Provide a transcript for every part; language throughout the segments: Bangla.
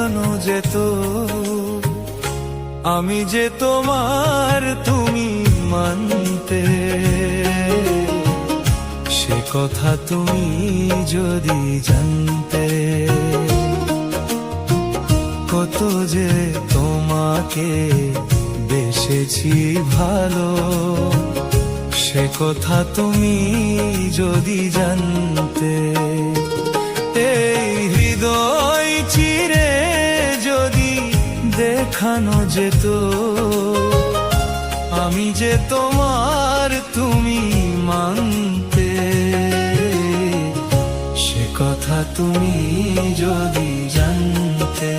দেখানো যেত, আমি যে তোমার তুমি মানতে, সে কথা তুমি যদি জানতে। কত যে তোমাকে বেসেছি ভালো, সে কথা তুমি যদি জানতে। এই হৃদয় চিরে যদি দেখানো যেত, আমি যে তোমার তুমি মানতে, সে কথা তুমি যদি জানতে।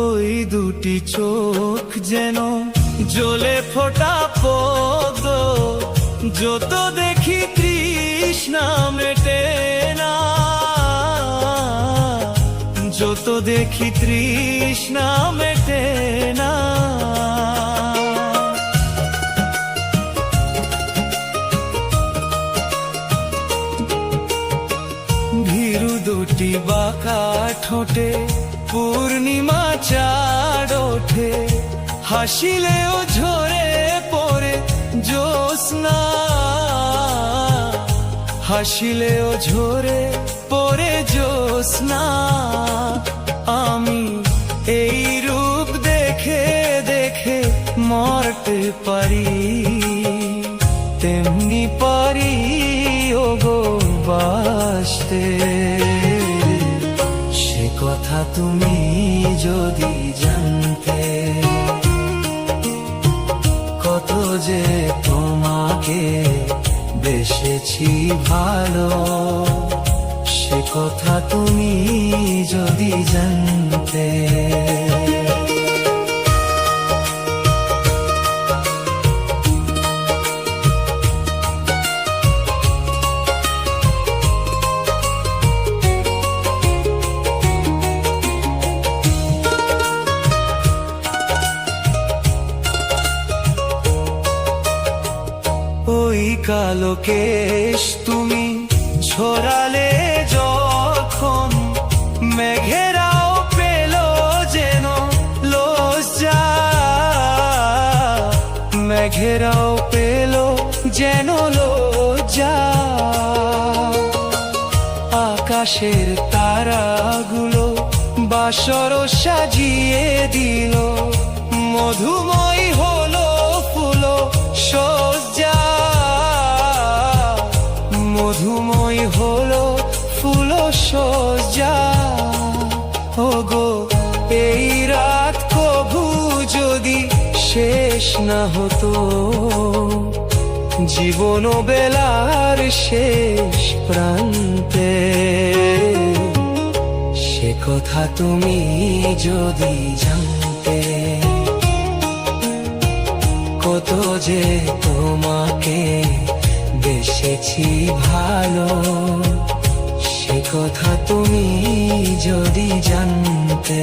ওই দুটি চোখ যেন জ্বলে ফোটা পদ্ম, যত দেখি তৃষ্ণা মেটে না, যত দেখি তৃষ্ণা মেটে না। ভীরু দুটি বাঁকা ঠোঁটে পূর্ণিমা চাঁদ ওঠে, হাসিলেও ঝরে পড়ে জ্যোৎস্না, হাসিলেও ঝরে পড়ে জ্যোৎস্না। আমি এই রূপ দেখে দেখে মরতে পারি, তেমনি পারি ওগো বাসতে, সে কথা তুমি যদি জানতে। কত যে তোমাকে বেসেছি ভালো, সে কথা তুমি যদি জানতে। ওই কালো কেশ তুমি ছড়ালে যখন, মেঘেরাও পেল যেন লজ্জা, মেঘেরাও পেল যেন লজ্জা। আকাশের তারাগুলো বাসর সাজিয়ে দিল, মধুময় হলো ফুল সজ্জা, মধুময় হলো ফুল সজ্জা। ওগো এই রাত কভু যদি শেষ না হতো, জীবন বেলার শেষ প্রান্তে, সে কথা তুমি যদি জানতে। কত যে তোমাকে বেসেছি ভালো, সে কথা তুমি যদি জানতে।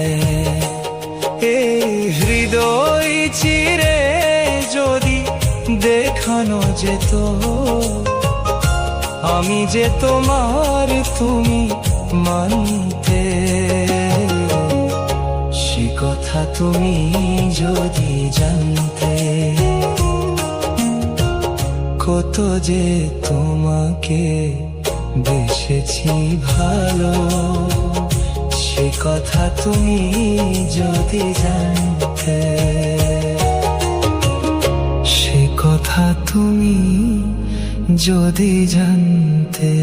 এই হৃদয় চিরে যদি দেখানো যেত, আমি যে তোমার তুমি মানতে, সে কথা তুমি যদি জানতে। কত যে তোমাকে বেসেছি ভালো, সে কথা তুমি যদি জানতে, সে কথা তুমি যদি জানতে।